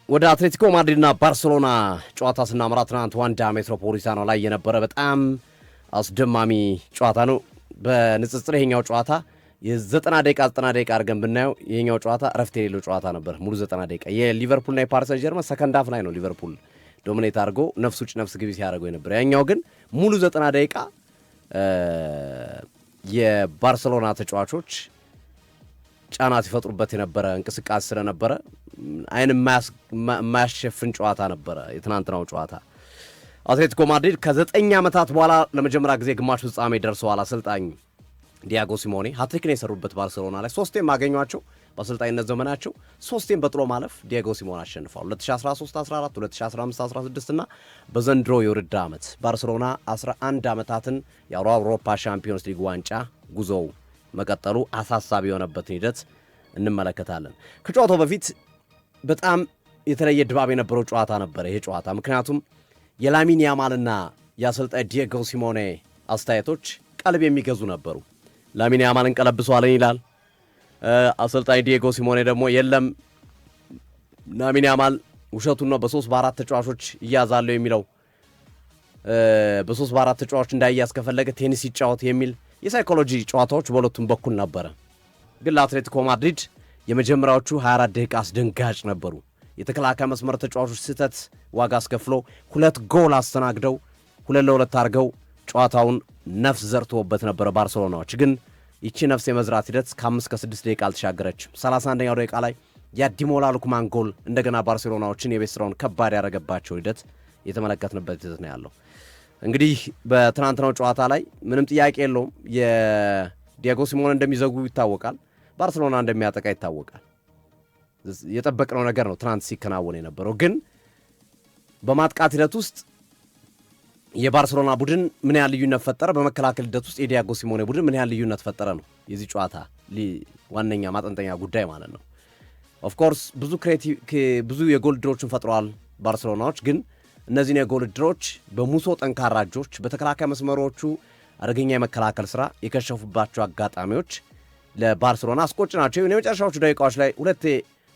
ወደ አትሌቲኮ ማድሪድና ባርሴሎና ጨዋታ ስናመራ ትናንት ዋንዳ ሜትሮፖሊታኖ ላይ የነበረ በጣም አስደማሚ ጨዋታ ነው። በንጽጽር ይሄኛው ጨዋታ የ90 ደቂቃ አድርገን ብናየው ይሄኛው ጨዋታ እረፍት የሌለው ጨዋታ ነበር። ሙሉ 90 ደቂቃ የሊቨርፑልና የፓሪስ ሰን ጀርመን ሰከንድ ሃፍ ላይ ነው ሊቨርፑል ዶሚኔት አድርጎ ነፍስ ውጭ ነፍስ ግቢ ሲያደርገው የነበረ። ያኛው ግን ሙሉ 90 ደቂቃ የባርሴሎና ተጫዋቾች ጫና ሲፈጥሩበት የነበረ እንቅስቃሴ ስለነበረ አይን የማያሸፍን ጨዋታ ነበረ የትናንትናው ጨዋታ። አትሌቲኮ ማድሪድ ከ9 ዓመታት በኋላ ለመጀመሪያ ጊዜ ግማሽ ፍጻሜ ደርሰዋል። አሰልጣኝ ዲያጎ ሲሞኔ ሃትሪክን የሰሩበት ባርሴሎና ላይ ሶስቴም አገኟቸው በአሰልጣኝነት ዘመናቸው። ሶስቴም በጥሎ ማለፍ ዲያጎ ሲሞኔ አሸንፈዋል። 2013-14 2015-16 እና በዘንድሮ የውድድር ዓመት ባርሴሎና 11 ዓመታትን የአውሮፓ ሻምፒዮንስ ሊግ ዋንጫ ጉዞው መቀጠሉ አሳሳቢ የሆነበትን ሂደት እንመለከታለን። ከጨዋታው በፊት በጣም የተለየ ድባብ የነበረው ጨዋታ ነበረ ይሄ ጨዋታ። ምክንያቱም የላሚን ያማልና የአሰልጣኝ ዲየጎ ሲሞኔ አስተያየቶች ቀልብ የሚገዙ ነበሩ። ላሚን ያማልን ቀለብሷልን ይላል አሰልጣኝ ዲየጎ ሲሞኔ ደግሞ የለም ላሚን ያማል ውሸቱን ነው በ3 በ4 ተጫዋቾች እያዛለው የሚለው በ3 በ4 ተጫዋቾች እንዳይያዝ ከፈለገ ቴኒስ ይጫወት የሚል የሳይኮሎጂ ጨዋታዎች በሁለቱም በኩል ነበረ። ግን ለአትሌቲኮ ማድሪድ የመጀመሪያዎቹ 24 ደቂቃ አስደንጋጭ ነበሩ። የተከላካይ መስመር ተጫዋቾች ስህተት ዋጋ አስከፍሎ 2 ጎል አስተናግደው 2-2 አድርገው ጨዋታውን ነፍስ ዘርቶበት ነበረ። ባርሴሎናዎች ግን ይቺ ነፍስ የመዝራት ሂደት ከ5-6 ደቂቃ አልተሻገረችም። 31ኛው ደቂቃ ላይ የአዲሞላ ሉክማን ጎል እንደገና ባርሴሎናዎችን የቤት ስራውን ከባድ ያደረገባቸው ሂደት የተመለከትንበት ሂደት ነው ያለው። እንግዲህ በትናንትናው ጨዋታ ላይ ምንም ጥያቄ የለውም የዲያጎ ሲሞኔ እንደሚዘጉ ይታወቃል። ባርሴሎና እንደሚያጠቃ ይታወቃል። የጠበቅነው ነገር ነው ትናንት ሲከናወን የነበረው። ግን በማጥቃት ሂደት ውስጥ የባርሴሎና ቡድን ምን ያህል ልዩነት ፈጠረ፣ በመከላከል ሂደት ውስጥ የዲያጎ ሲሞኔ ቡድን ምን ያህል ልዩነት ፈጠረ ነው የዚህ ጨዋታ ዋነኛ ማጠንጠኛ ጉዳይ ማለት ነው። ኦፍኮርስ ብዙ የጎል ድሮችን ፈጥረዋል ባርሴሎናዎች። ግን እነዚህን የጎል ድሮች በሙሶ ጠንካራ እጆች በተከላካይ መስመሮቹ አደገኛ የመከላከል ስራ የከሸፉባቸው አጋጣሚዎች ለባርሴሎና አስቆጭ ናቸው። የመጨረሻዎቹ ደቂቃዎች ላይ ሁለቴ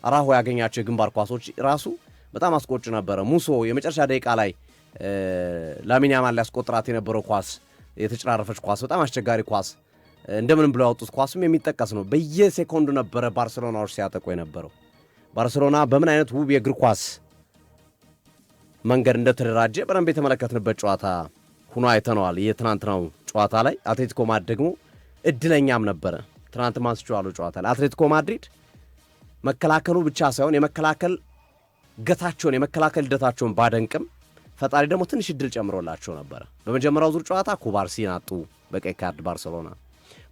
አራሆ ያገኛቸው የግንባር ኳሶች ራሱ በጣም አስቆጭ ነበረ። ሙሶ የመጨረሻ ደቂቃ ላይ ላሚን ያማል ሊያስቆጥራት የነበረው ኳስ የተጨራረፈች ኳስ በጣም አስቸጋሪ ኳስ እንደምንም ብለው ያወጡት ኳስም የሚጠቀስ ነው። በየሴኮንዱ ነበረ ባርሴሎናዎች ሲያጠቁ የነበረው። ባርሴሎና በምን አይነት ውብ የእግር ኳስ መንገድ እንደተደራጀ በደንብ የተመለከትንበት ጨዋታ ሁኖ አይተነዋል። የትናንትናው ጨዋታ ላይ አትሌቲኮ ማድሪድ ደግሞ እድለኛም ነበረ። ትናንት ማንስቼዋለሁ ጨዋታ ላይ አትሌቲኮ ማድሪድ መከላከሉ ብቻ ሳይሆን የመከላከል ገታቸውን የመከላከል ሂደታቸውን ባደንቅም ፈጣሪ ደግሞ ትንሽ እድል ጨምሮላቸው ነበረ። በመጀመሪያው ዙር ጨዋታ ኩባርሲን አጡ በቀይ ካርድ ባርሴሎና።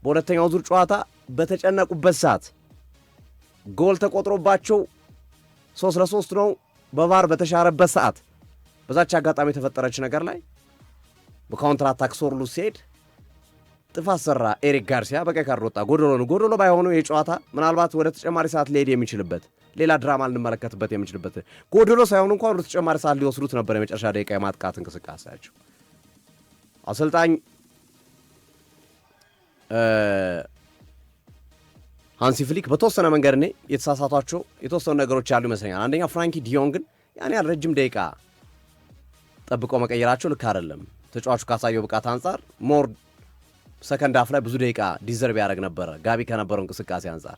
በሁለተኛው ዙር ጨዋታ በተጨነቁበት ሰዓት ጎል ተቆጥሮባቸው 3-3 ነው በቫር በተሻረበት ሰዓት በዛች አጋጣሚ የተፈጠረች ነገር ላይ በካውንተር አታክ ሶርሉ ሲሄድ ጥፋት ሰራ ኤሪክ ጋርሲያ በቀይ ካርድ ወጣ። ጎዶሎ ባይሆኑ የጨዋታ ምናልባት ወደ ተጨማሪ ሰዓት ሊሄድ የሚችልበት ሌላ ድራማ ልንመለከትበት የሚችልበት ጎዶሎ ሳይሆን እንኳን ወደ ተጨማሪ ሰዓት ሊወስዱት ነበር የመጨረሻ ደቂቃ የማጥቃት እንቅስቃሴያቸው። አሰልጣኝ ሃንሲ ፍሊክ በተወሰነ መንገድ እኔ የተሳሳቷቸው የተወሰኑ ነገሮች ያሉ ይመስለኛል። አንደኛ ፍራንኪ ዲዮንግን ያን ያህል ረጅም ደቂቃ ጠብቀው መቀየራቸው ልክ አይደለም። ተጫዋቹ ካሳየው ብቃት አንጻር ሞር ሰከንድ ሃፍ ላይ ብዙ ደቂቃ ዲዘርቭ ያደርግ ነበረ። ጋቢ ከነበረው እንቅስቃሴ አንጻር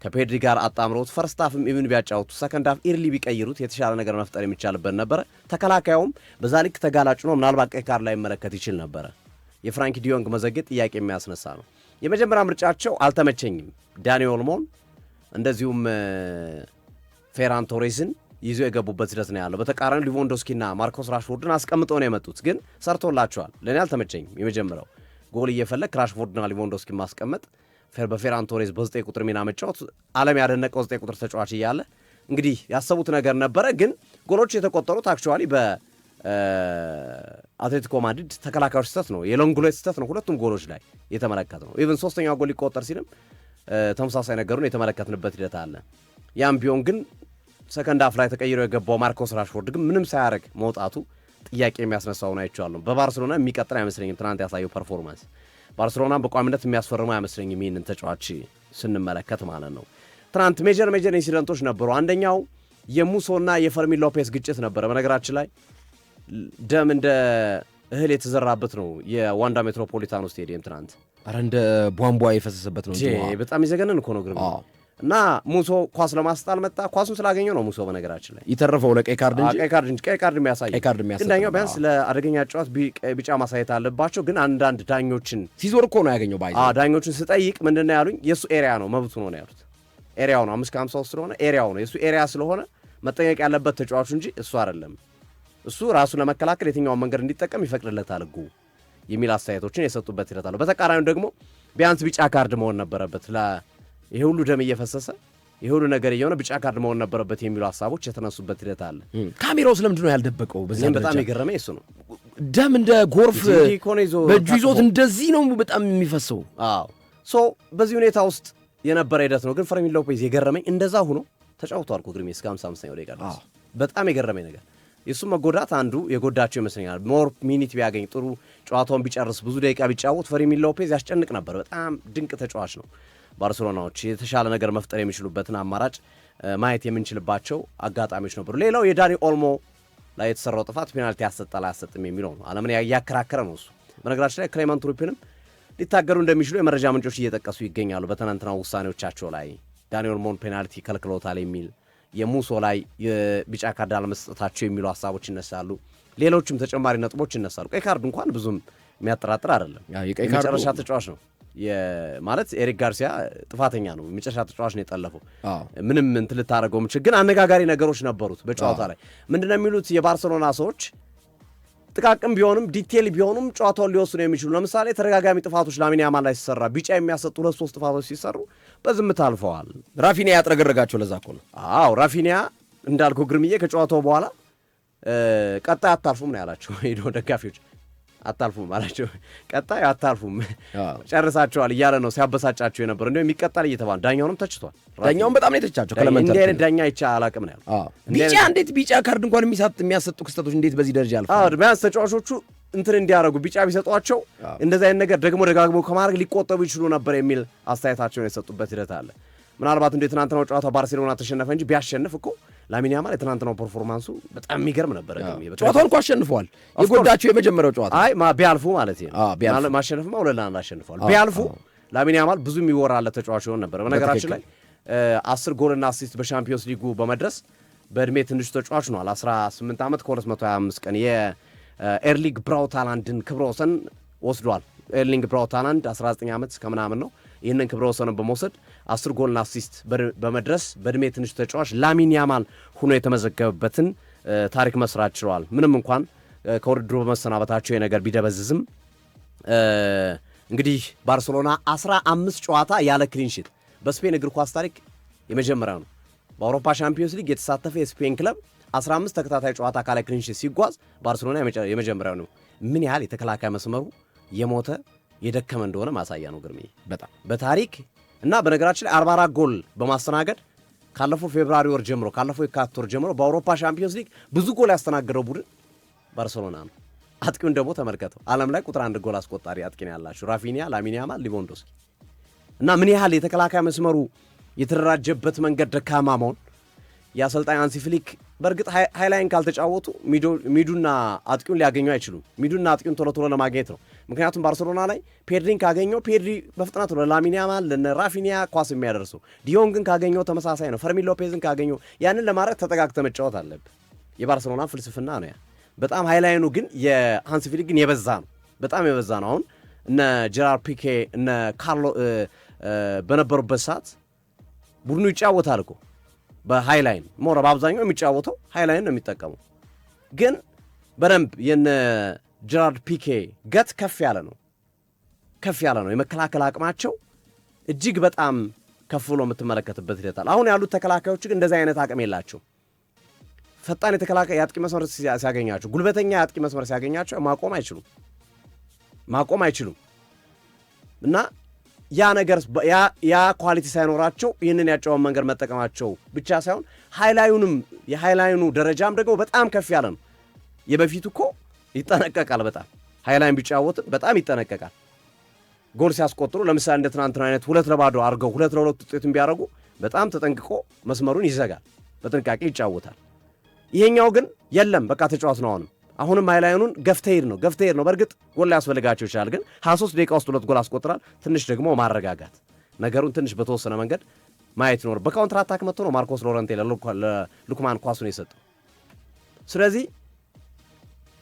ከፔድሪ ጋር አጣምሮት ፈርስት ሃፍም ኢቭን ቢያጫውቱ ሰከንድ ሃፍ ኢርሊ ቢቀይሩት የተሻለ ነገር መፍጠር የሚቻልበት ነበረ። ተከላካዩም በዛ ልክ ተጋላጭ ነው። ምናልባት ቀይ ካርድ ላይ መለከት ይችል ነበረ። የፍራንኪ ዲዮንግ መዘግየት ጥያቄ የሚያስነሳ ነው። የመጀመሪያ ምርጫቸው አልተመቸኝም። ዳኒ ኦልሞን እንደዚሁም ፌራን ቶሬስን ይዞ የገቡበት ሂደት ነው ያለው። በተቃራኒ ሊቫንዶስኪና ማርኮስ ራሽፎርድን አስቀምጠው ነው የመጡት። ግን ሰርቶላቸዋል። ለእኔ አልተመቸኝም። የመጀመሪያው ጎል እየፈለግ ራሽፎርድና ሊቫንዶስኪን ማስቀመጥ በፌራን ቶሬስ በ9 ቁጥር ሚና መጫወት ዓለም ያደነቀው 9 ቁጥር ተጫዋች እያለ እንግዲህ ያሰቡት ነገር ነበረ። ግን ጎሎች የተቆጠሩት አክቹዋሊ በአትሌቲኮ ማድሪድ ተከላካዮች ስህተት ነው። የሎንግሎት ስህተት ነው ሁለቱም ጎሎች ላይ የተመለከት ነው። ኢቭን ሶስተኛው ጎል ሊቆጠር ሲልም ተመሳሳይ ነገሩን የተመለከትንበት ሂደት አለ። ያም ቢሆን ግን ሰከንድ ሃፍ ላይ ተቀይሮ የገባው ማርኮስ ራሽፎርድ ግን ምንም ሳያደርግ መውጣቱ ጥያቄ የሚያስነሳው ነው አይቻለሁ። በባርሴሎና የሚቀጥል አይመስለኝም ትናንት ያሳየው ፐርፎርማንስ። ባርሴሎና በቋሚነት የሚያስፈርመው አይመስለኝም ይህንን ተጫዋች ስንመለከት ማለት ነው። ትናንት ሜጀር ኢንሲደንቶች ነበሩ። አንደኛው የሙሶና የፈርሚን ሎፔዝ ግጭት ነበረ። በነገራችን ላይ ደም እንደ እህል የተዘራበት ነው የዋንዳ ሜትሮፖሊታኖ ስቴዲየም ትናንት። አረ እንደ ቧንቧ የፈሰሰበት ነው። በጣም ይዘገነን እኮ ነው ግርማ። እና ሙሶ ኳስ ለማስጣል መጣ። ኳሱን ስላገኘው ነው ሙሶ በነገራችን ላይ ይተረፈው ለቀይ ካርድ እንጂ ቀይ ካርድ የሚያሳይ ግን ዳኛው ቢያንስ ለአደገኛ ጨዋታ ቢጫ ማሳየት አለባቸው። ግን አንዳንድ ዳኞችን ሲዞር እኮ ነው ያገኘው። ዳኞችን ስጠይቅ ምንድነው ያሉኝ? የሱ ኤሪያ ነው መብቱ ነው ያሉት። ኤሪያው ነው 5-50 ስለሆነ ኤሪያው ነው የሱ ኤሪያ ስለሆነ መጠየቅ ያለበት ተጫዋቹ እንጂ እሱ አይደለም። እሱ ራሱ ለመከላከል የትኛውን መንገድ እንዲጠቀም ይፈቅድለታል ሕጉ የሚል አስተያየቶችን የሰጡበት ሂደት አለ። በተቃራኒው ደግሞ ቢያንስ ቢጫ ካርድ መሆን ነበረበት። ይሄ ሁሉ ደም እየፈሰሰ ይሄ ሁሉ ነገር እየሆነ ቢጫ ካርድ መሆን ነበረበት የሚሉ ሀሳቦች የተነሱበት ሂደት አለ። ካሜራው ስለምንድን ነው ያልደበቀው? በዛም በጣም የገረመኝ እሱ ነው። ደም እንደ ጎርፍ በእጁ ይዞት እንደዚህ ነው በጣም የሚፈሰው። በዚህ ሁኔታ ውስጥ የነበረ ሂደት ነው። ግን ፈርሚን ሎፔዝ የገረመኝ እንደዛ ሆኖ ተጫውቷል እኮ ግርሜ እስከ 55ኛው ደቂቃ ድረስ። በጣም የገረመኝ ነገር የሱ መጎዳት አንዱ የጎዳቸው ይመስለኛል። ሞር ሚኒት ቢያገኝ ጥሩ ጨዋታውን ቢጨርስ ብዙ ደቂቃ ቢጫወት ፈርሚን ሎፔዝ ያስጨንቅ ነበር። በጣም ድንቅ ተጫዋች ነው። ባርሴሎናዎች የተሻለ ነገር መፍጠር የሚችሉበትን አማራጭ ማየት የምንችልባቸው አጋጣሚዎች ነበሩ። ሌላው የዳኒ ኦልሞ ላይ የተሰራው ጥፋት ፔናልቲ ያሰጣል አያሰጥም የሚለው ነው። ዓለምን ያከራከረ ነው እሱ። በነገራችን ላይ ክሌመንት ሩፒንም ሊታገሩ እንደሚችሉ የመረጃ ምንጮች እየጠቀሱ ይገኛሉ። በትናንትናው ውሳኔዎቻቸው ላይ ዳኒ ኦልሞን ፔናልቲ ከልክሎታል የሚል የሙሶ ላይ የቢጫ ካርድ አለመስጠታቸው የሚሉ ሀሳቦች ይነሳሉ። ሌሎችም ተጨማሪ ነጥቦች ይነሳሉ። ቀይ ካርድ እንኳን ብዙም የሚያጠራጥር አይደለም። የመጨረሻ ተጫዋች ነው ማለት ኤሪክ ጋርሲያ ጥፋተኛ ነው። የመጨረሻ ተጫዋች ነው የጠለፈው። ምንም እንትን ልታደርገው ምችል። ግን አነጋጋሪ ነገሮች ነበሩት በጨዋታ ላይ። ምንድነው የሚሉት የባርሴሎና ሰዎች ጥቃቅም ቢሆንም ዲቴል ቢሆኑም ጨዋታውን ሊወስኑ የሚችሉ ለምሳሌ ተደጋጋሚ ጥፋቶች ላሚን ያማል ላይ ሲሰራ ቢጫ የሚያሰጡ 2-3 ጥፋቶች ሲሰሩ በዝምታ አልፈዋል። ራፊኒያ ያጥረገረጋቸው ለዛ እኮ ነው። ራፊኒያ እንዳልኩ ግርምዬ ከጨዋታው በኋላ ቀጣይ አታልፉም ነው ያላቸው። ሄዶ ደጋፊዎች አታልፉም አላቸው። ቀጣይ አታልፉም ጨርሳቸዋል እያለ ነው ሲያበሳጫቸው የነበረው። እንደው የሚቀጣል እየተባለ ዳኛውንም ተችቷል። ዳኛውን በጣም ነው የተቻቸው። እንዴ አይነት ዳኛ ይቻ አላቅም ነው ያለው። ቢጫ እንዴት ቢጫ ካርድ እንኳን የሚያሰጡ ክስተቶች እንዴት በዚህ ደረጃ አልፈዋል? ቢያንስ ተጫዋቾቹ እንትን እንዲያደርጉ ቢጫ ቢሰጧቸው እንደዚህ አይነት ነገር ደጋግሞ ከማድረግ ሊቆጠቡ ይችሉ ነበር የሚል አስተያየታቸውን የሰጡበት ሂደት አለ። ምናልባት እንደ ትናንትናው ጨዋታ ባርሴሎና ተሸነፈ እንጂ ቢያሸንፍ እኮ ላሚን ያማል የትናንትናው ፐርፎርማንሱ በጣም የሚገርም ነበር። ጨዋታውን እኮ አሸንፈዋል። የጎዳቸው የመጀመሪያው ጨዋታ ቢያልፉ ማለት ነው። ማሸነፍማ 2-1 አሸንፈዋል። ቢያልፉ ላሚን ያማል ብዙ የሚወራለት ተጫዋች ይሆን ነበር። በነገራችን ላይ 10 ጎልና አሲስት በሻምፒዮንስ ሊጉ በመድረስ በእድሜ ትንሹ ተጫዋች ነው። 18 ዓመት ከ225 ቀን የኤርሊንግ ብራውት ሃላንድን ክብረ ወሰን ወስዷል። ኤርሊንግ ብራውት ሃላንድ 19 ዓመት ከምናምን ነው። ይህንን ክብረ ወሰንን በመውሰድ 10 ጎልና አሲስት በመድረስ በእድሜ ትንሹ ተጫዋች ላሚን ያማል ሆኖ የተመዘገበበትን ታሪክ መስራት ችለዋል። ምንም እንኳን ከውድድሩ በመሰናበታቸው የነገር ቢደበዝዝም እንግዲህ ባርሴሎና 15 ጨዋታ ያለ ክሊንሺት በስፔን እግር ኳስ ታሪክ የመጀመሪያው ነው። በአውሮፓ ሻምፒዮንስ ሊግ የተሳተፈ የስፔን ክለብ 15 ተከታታይ ጨዋታ ካለ ክሊንሺት ሲጓዝ ባርሴሎና የመጀመሪያው ነው። ምን ያህል የተከላካይ መስመሩ የሞተ የደከመ እንደሆነ ማሳያ ነው ግርሜ በጣም በታሪክ እና በነገራችን ላይ 44 ጎል በማስተናገድ ካለፈው ፌብሩዋሪ ወር ጀምሮ ካለፈው የካቲት ወር ጀምሮ በአውሮፓ ሻምፒዮንስ ሊግ ብዙ ጎል ያስተናገደው ቡድን ባርሴሎና ነው። አጥቂውን ደግሞ ተመልከተው። ዓለም ላይ ቁጥር 1 ጎል አስቆጣሪ አጥቂ ነው ያላችሁ ራፊኒያ፣ ላሚን ያማል፣ ሌቫንዶስኪ እና ምን ያህል የተከላካይ መስመሩ የተደራጀበት መንገድ ደካማ መሆን የአሰልጣኝ ሃንሲ ፍሊክ በእርግጥ ሃይላይን ካልተጫወቱ ሚዱና አጥቂውን ሊያገኙ አይችሉም። ሚዱና አጥቂውን ቶሎ ለማግኘት ነው። ምክንያቱም ባርሴሎና ላይ ፔድሪን ካገኘው ፔድሪ በፍጥነት ነው ለላሚን ያማል ለራፊኒያ ኳስ የሚያደርሰው። ዲዮንግን ካገኘው ተመሳሳይ ነው። ፈርሚን ሎፔዝን ካገኘው ያንን ለማድረግ ተጠጋግተ መጫወት አለብህ። የባርሴሎና ፍልስፍና ነው ያ። በጣም ሃይላይኑ ግን የሃንሲ ፍሊክ ግን የበዛ ነው። በጣም የበዛ ነው። አሁን እነ ጀራርድ ፒኬ እነ ካርሎ በነበሩበት ሰዓት ቡድኑ ይጫወታል እኮ በሃይላይን ሞራ በአብዛኛው የሚጫወተው ሃይላይን ነው የሚጠቀመው። ግን በደንብ የነ ጀራርድ ፒኬ ገት ከፍ ያለ ነው። የመከላከል አቅማቸው እጅግ በጣም ከፍ ብሎ የምትመለከትበት ሂደት አለ። አሁን ያሉት ተከላካዮች ግን እንደዚህ አይነት አቅም የላቸው። ፈጣን የተከላካይ የአጥቂ መስመር ሲያገኛቸው፣ ጉልበተኛ የአጥቂ መስመር ሲያገኛቸው ማቆም አይችሉም እና ያ ነገር ያ ኳሊቲ ሳይኖራቸው ይህንን ያጨዋወት መንገድ መጠቀማቸው ብቻ ሳይሆን የሃይላይኑ ደረጃም ደግሞ በጣም ከፍ ያለ ነው። የበፊቱ እኮ ይጠነቀቃል። በጣም ሃይላይን ቢጫወትም በጣም ይጠነቀቃል። ጎል ሲያስቆጥሩ ለምሳሌ እንደ ትናንትና አይነት 2-0 አድርገው 2-2 ውጤቱን ቢያደርጉ በጣም ተጠንቅቆ መስመሩን ይዘጋል። በጥንቃቄ ይጫወታል። ይሄኛው ግን የለም በቃ ተጫዋት ነው። አሁንም ሃይላይኑን ገፍተሄድ ነው። በእርግጥ ጎል ያስፈልጋቸው ይችላል፣ ግን 23 ደቂቃ ውስጥ 2 ጎል አስቆጥራል። ትንሽ ደግሞ ማረጋጋት ነገሩን ትንሽ በተወሰነ መንገድ ማየት ይኖር። በካውንተር አታክ መጥቶ ነው ማርኮስ ሎረንቴ ለሉክማን ኳሱን የሰጠው። ስለዚህ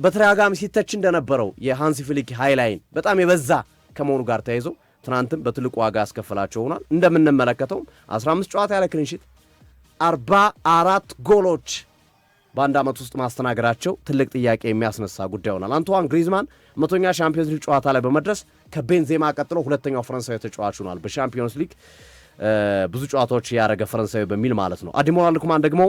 በተደጋጋሚ ሲተች እንደነበረው የሃንሲ ፍሊክ ሃይላይን በጣም የበዛ ከመሆኑ ጋር ተያይዞ ትናንትም በትልቁ ዋጋ ያስከፈላቸው ሆኗል። እንደምንመለከተውም 15 ጨዋታ ያለ ክሊንሺት 44 ጎሎች በአንድ ዓመት ውስጥ ማስተናገዳቸው ትልቅ ጥያቄ የሚያስነሳ ጉዳይ ሆናል። አንቷን ግሪዝማን 100ኛ ሻምፒዮንስ ሊግ ጨዋታ ላይ በመድረስ ከቤንዜማ ቀጥሎ ሁለተኛው ፈረንሳዊ ተጫዋች ሆኗል። በሻምፒዮንስ ሊግ ብዙ ጨዋታዎች ያደረገ ፈረንሳዊ በሚል ማለት ነው። አዲሞላ ሉክማን ደግሞ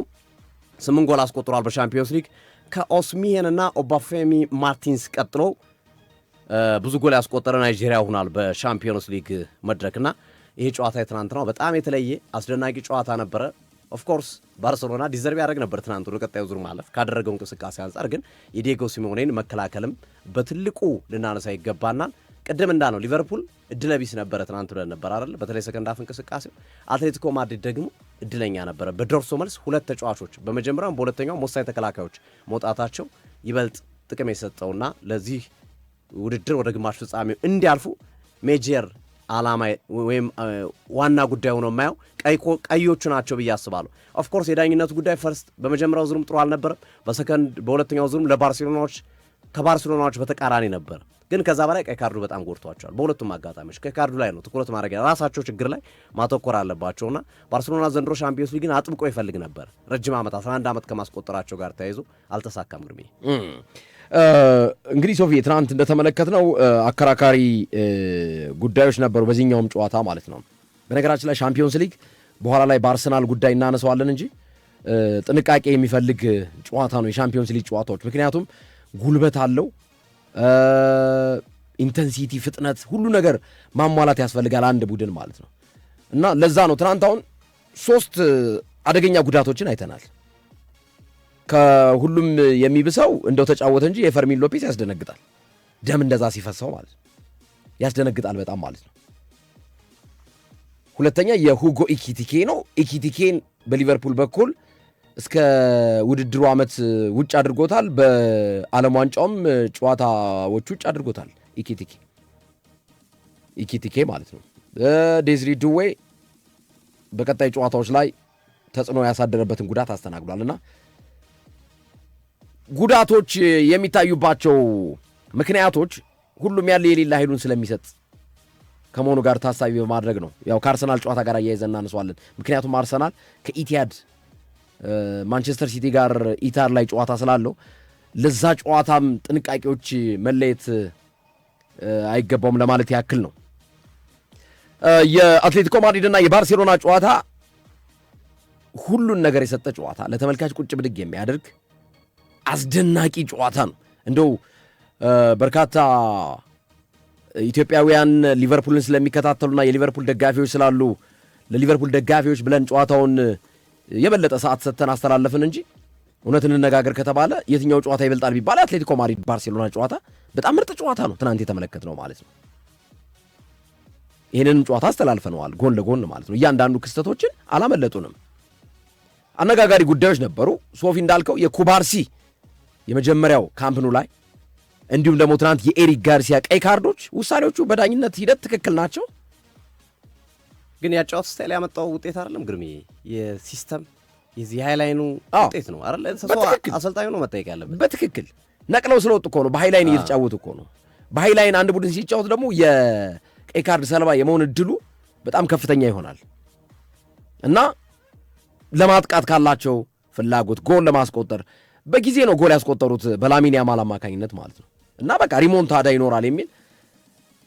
8 ጎል አስቆጥሯል በሻምፒዮንስ ሊግ ከኦስሚሄንና ኦባፌሚ ማርቲንስ ቀጥሎ ብዙ ጎል ያስቆጠረ ናይጄሪያ ሆኗል በሻምፒዮንስ ሊግ መድረክና ይሄ ጨዋታ የትናንትናው በጣም የተለየ አስደናቂ ጨዋታ ነበረ። ኦፍኮርስ ባርሴሎና ዲዘርቭ ያደረግ ነበር ትናንት ወደ ቀጣዩ ዙር ማለፍ ካደረገው እንቅስቃሴ አንጻር፣ ግን የዲየጎ ሲሞኔን መከላከልም በትልቁ ልናነሳ ይገባናል። ቅድም እንዳለው ሊቨርፑል እድለቢስ ነበረ ትናንት ብለን ነበር አይደል? በተለይ ሰከንድ ሃፍ እንቅስቃሴው። አትሌቲኮ ማድሪድ ደግሞ እድለኛ ነበረ። በደርሶ መልስ 2 ተጫዋቾች በመጀመሪያው በሁለተኛው ወሳኝ ተከላካዮች መውጣታቸው ይበልጥ ጥቅም የሰጠውና ለዚህ ውድድር ወደ ግማሽ ፍጻሜው እንዲያልፉ ሜጀር ዓላማ ወይም ዋና ጉዳይ ሆኖ የማየው ቀዮቹ ናቸው ብዬ አስባለሁ። ኦፍኮርስ የዳኝነቱ ጉዳይ ፈርስት በመጀመሪያው ዙርም ጥሩ አልነበረም። በሁለተኛው ዙርም ከባርሴሎናዎች በተቃራኒ ነበር። ግን ከዛ በላይ ቀይ ካርዱ በጣም ጎድቷቸዋል። በሁለቱም አጋጣሚዎች ቀይ ካርዱ ላይ ነው ትኩረት ማድረግ ራሳቸው ችግር ላይ ማተኮር አለባቸውና ባርሴሎና ዘንድሮ ሻምፒዮንስ ሊግን አጥብቆ ይፈልግ ነበር። ረጅም ዓመት 11 ዓመት ከማስቆጠራቸው ጋር ተያይዞ አልተሳካም። ግርሜ እንግዲህ ሶፊ ትናንት እንደተመለከትነው አከራካሪ ጉዳዮች ነበሩ በዚህኛውም ጨዋታ ማለት ነው። በነገራችን ላይ ሻምፒዮንስ ሊግ በኋላ ላይ በአርሰናል ጉዳይ እናነሳዋለን እንጂ ጥንቃቄ የሚፈልግ ጨዋታ ነው የሻምፒዮንስ ሊግ ጨዋታዎች። ምክንያቱም ጉልበት አለው፣ ኢንተንሲቲ፣ ፍጥነት፣ ሁሉ ነገር ማሟላት ያስፈልጋል አንድ ቡድን ማለት ነው። እና ለዛ ነው ትናንት አሁን 3 አደገኛ ጉዳቶችን አይተናል። ከሁሉም የሚብሰው እንደው ተጫወተ እንጂ የፈርሚን ሎፔዝ ያስደነግጣል። ደም እንደዛ ሲፈሰው ማለት ነው ያስደነግጣል በጣም ማለት ነው። ሁለተኛ የሁጎ ኢኪቲኬ ነው። ኢኪቲኬን በሊቨርፑል በኩል እስከ ውድድሩ ዓመት ውጭ አድርጎታል። በዓለም ዋንጫውም ጨዋታዎች ውጭ አድርጎታል ኢኪቲኬ ማለት ነው። ዴዝሪ ዱዌ በቀጣይ ጨዋታዎች ላይ ተጽዕኖ ያሳደረበትን ጉዳት አስተናግዷልና ጉዳቶች የሚታዩባቸው ምክንያቶች ሁሉም ያለ የሌላ ኃይሉን ስለሚሰጥ ከመሆኑ ጋር ታሳቢ በማድረግ ነው። ያው ከአርሰናል ጨዋታ ጋር አያይዘን እናነሳዋለን። ምክንያቱም አርሰናል ከኢቲያድ ማንቸስተር ሲቲ ጋር ኢታር ላይ ጨዋታ ስላለው ለዛ ጨዋታም ጥንቃቄዎች መለየት አይገባውም ለማለት ያክል ነው። የአትሌቲኮ ማድሪድና የባርሴሎና ጨዋታ ሁሉን ነገር የሰጠ ጨዋታ፣ ለተመልካች ቁጭ ብድግ የሚያደርግ አስደናቂ ጨዋታ ነው። እንደው በርካታ ኢትዮጵያውያን ሊቨርፑልን ስለሚከታተሉና የሊቨርፑል ደጋፊዎች ስላሉ ለሊቨርፑል ደጋፊዎች ብለን ጨዋታውን የበለጠ ሰዓት ሰጥተን አስተላለፍን እንጂ እውነት እንነጋገር ከተባለ የትኛው ጨዋታ ይበልጣል ቢባል አትሌቲኮ ማድሪድ ባርሴሎና ጨዋታ በጣም ምርጥ ጨዋታ ነው ትናንት የተመለከትነው ማለት ነው። ይህንን ጨዋታ አስተላልፈነዋል ጎን ለጎን ማለት ነው። እያንዳንዱ ክስተቶችን አላመለጡንም። አነጋጋሪ ጉዳዮች ነበሩ። ሶፊ እንዳልከው የኩባርሲ የመጀመሪያው ካምፕኑ ላይ እንዲሁም ደግሞ ትናንት የኤሪክ ጋርሲያ ቀይ ካርዶች ውሳኔዎቹ በዳኝነት ሂደት ትክክል ናቸው። ግን ያጫወት ስታይል ያመጣው ውጤት አይደለም ግርሜ፣ የሲስተም የዚህ ሃይላይኑ ውጤት ነው አይደል? አሰልጣኙ ነው መጠየቅ ያለበት። በትክክል ነቅለው ስለወጡ እኮ ነው። በሃይላይን እየተጫወቱ እኮ ነው። በሃይላይን አንድ ቡድን ሲጫወት ደግሞ የቀይ ካርድ ሰለባ የመሆን እድሉ በጣም ከፍተኛ ይሆናል እና ለማጥቃት ካላቸው ፍላጎት ጎል ለማስቆጠር በጊዜ ነው ጎል ያስቆጠሩት በላሚን ያማል አማካኝነት ማለት ነው። እና በቃ ሪሞንታዳ ይኖራል የሚል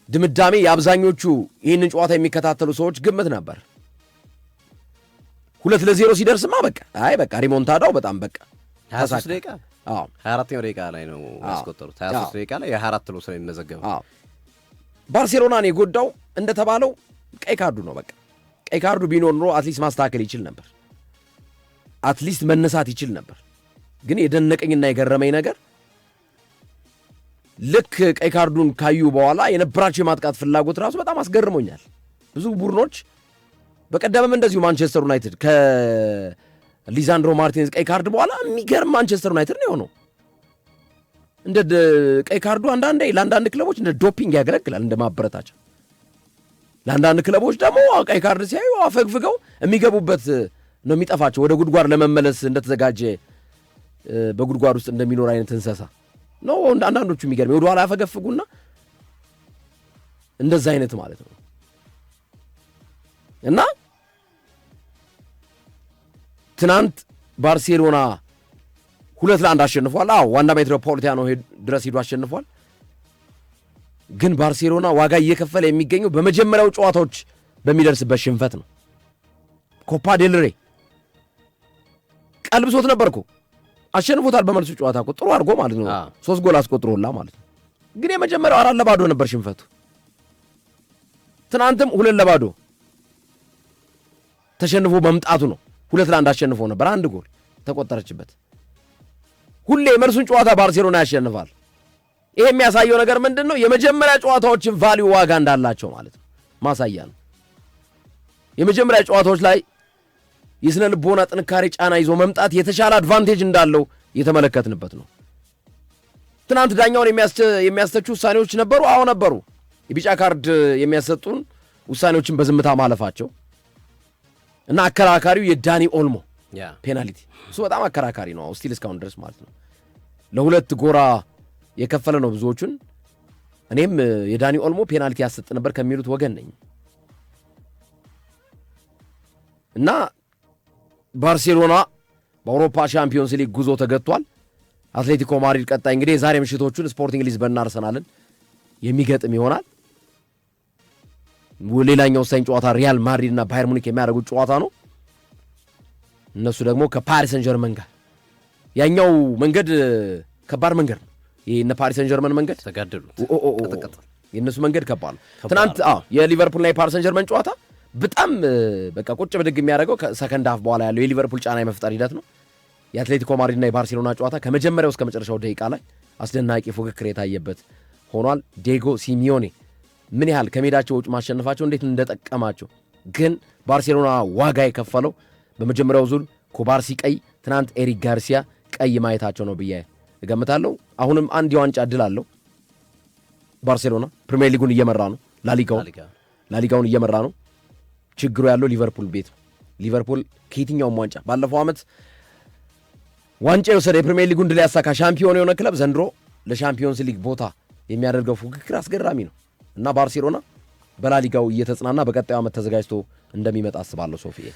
ድምዳሜ የአብዛኞቹ ይህንን ጨዋታ የሚከታተሉ ሰዎች ግምት ነበር። 2-0 ሲደርስማ በቃ ሪሞንታዳው በጣም በቃ 23 ደቂቃ 24ኛው ደቂቃ ላይ ነው ያስቆጠሩት። 23 ደቂቃ ላይ የ24 ነው ስለሚመዘገበው ባርሴሎናን የጎዳው እንደተባለው ቀይ ካርዱ ነው። በቃ ቀይ ካርዱ ቢኖር ኖሮ አትሊስት ማስተካከል ይችል ነበር፣ አትሊስት መነሳት ይችል ነበር። ግን የደነቀኝና የገረመኝ ነገር ልክ ቀይ ካርዱን ካዩ በኋላ የነበራቸው የማጥቃት ፍላጎት ራሱ በጣም አስገርሞኛል። ብዙ ቡድኖች በቀደምም እንደዚሁ ማንቸስተር ዩናይትድ ሊዛንድሮ ማርቲኔዝ ቀይ ካርድ በኋላ የሚገርም ማንቸስተር ዩናይትድ ነው የሆነው። እንደ ቀይ ካርዱ አንዳንዴ ለአንዳንድ ክለቦች እንደ ዶፒንግ ያገለግላል፣ እንደ ማበረታቻ። ለአንዳንድ ክለቦች ደግሞ ቀይ ካርድ ሲያዩ አፈግፍገው የሚገቡበት ነው የሚጠፋቸው፣ ወደ ጉድጓድ ለመመለስ እንደተዘጋጀ በጉድጓድ ውስጥ እንደሚኖር አይነት እንስሳ ነው አንዳንዶቹ። የሚገርም ወደ ኋላ ያፈገፍጉና እንደዛ አይነት ማለት ነው። እና ትናንት ባርሴሎና 2-1 አሸንፏል። ዋንዳ ሜትሮፖሊታኖ ድረስ ሄዶ አሸንፏል። ግን ባርሴሎና ዋጋ እየከፈለ የሚገኘው በመጀመሪያው ጨዋታዎች በሚደርስበት ሽንፈት ነው። ኮፓ ዴል ሬይ ቀልብሶት ነበርኩ፣ አሸንፎታል። በመልሱ ጨዋታ እኮ ጥሩ አድርጎ ማለት ነው 3 ጎል አስቆጥሮላ ማለት ነው። ግን የመጀመሪያው 4-0 ነበር ሽንፈቱ። ትናንትም 2-0 ተሸንፎ መምጣቱ ነው። 2-1 አሸንፎ ነበር፣ 1 ጎል ተቆጠረችበት። ሁሌ የመልሱን ጨዋታ ባርሴሎና ያሸንፋል። ይሄ የሚያሳየው ነገር ምንድን ነው? የመጀመሪያ ጨዋታዎችን ቫልዩ ዋጋ እንዳላቸው ማለት ነው ማሳያ ነው። የመጀመሪያ ጨዋታዎች ላይ የስነ ልቦና ጥንካሬ ጫና ይዞ መምጣት የተሻለ አድቫንቴጅ እንዳለው የተመለከትንበት ነው። ትናንት ዳኛውን የሚያስተቹ ውሳኔዎች ነበሩ። ነበሩ። የቢጫ ካርድ የሚያሰጡን ውሳኔዎችን በዝምታ ማለፋቸው እና አከራካሪው የዳኒ ኦልሞ ፔናልቲ፣ እሱ በጣም አከራካሪ ነው ስቲል እስካሁን ድረስ ማለት ነው። ለሁለት ጎራ የከፈለ ነው ብዙዎቹን። እኔም የዳኒ ኦልሞ ፔናልቲ ያሰጥ ነበር ከሚሉት ወገን ነኝ። እና ባርሴሎና በአውሮፓ ሻምፒዮንስ ሊግ ጉዞ ተገጥቷል። አትሌቲኮ ማድሪድ ቀጣይ እንግዲህ የዛሬ ምሽቶቹን ስፖርቲንግ ሊዝበንና አርሰናልን የሚገጥም ይሆናል። ሌላኛው ወሳኝ ጨዋታ ሪያል ማድሪድ እና ባየር ሙኒክ የሚያደርጉት ጨዋታ ነው። እነሱ ደግሞ ከፓሪስ ሰን ጀርመን ጋር። ያኛው መንገድ ከባድ መንገድ ነው። ይሄ እነ ፓሪስ ሰን ጀርመን መንገድ ተጋደሉት። የእነሱ መንገድ ከባድ ነው። ትናንት የሊቨርፑልና የፓሪስ ሰን ጀርመን ጨዋታ በጣም በቃ ቁጭ ብድግ የሚያደርገው ከሰከንድ ሃፍ በኋላ ያለው የሊቨርፑል ጫና የመፍጠር ሂደት ነው። የአትሌቲኮ ማድሪድና የባርሴሎና ጨዋታ ከመጀመሪያው እስከ መጨረሻው ደቂቃ ላይ አስደናቂ ፉክክር የታየበት ሆኗል። ዲየጎ ሲሚዮኔ ምን ያህል ከሜዳቸው ውጭ ማሸነፋቸው እንዴት እንደጠቀማቸው ግን ባርሴሎና ዋጋ የከፈለው በመጀመሪያው ዙር ኮባርሲ ቀይ፣ ትናንት ኤሪክ ጋርሲያ ቀይ ማየታቸው ነው ብዬ እገምታለሁ። አሁንም አንድ የዋንጫ እድል አለው ባርሴሎና። ፕሪሚየር ሊጉን እየመራ ነው፣ ላሊጋውን እየመራ ነው። ችግሩ ያለው ሊቨርፑል ቤት ነው። ሊቨርፑል ከየትኛውም ዋንጫ ባለፈው ዓመት ዋንጫ የወሰደ የፕሪሚየር ሊጉን ድል ያሳካ ሻምፒዮን የሆነ ክለብ ዘንድሮ ለሻምፒዮንስ ሊግ ቦታ የሚያደርገው ፉክክር አስገራሚ ነው እና ባርሴሎና በላሊጋው እየተጽናና በቀጣዩ ዓመት ተዘጋጅቶ እንደሚመጣ አስባለሁ። ሶፊዬ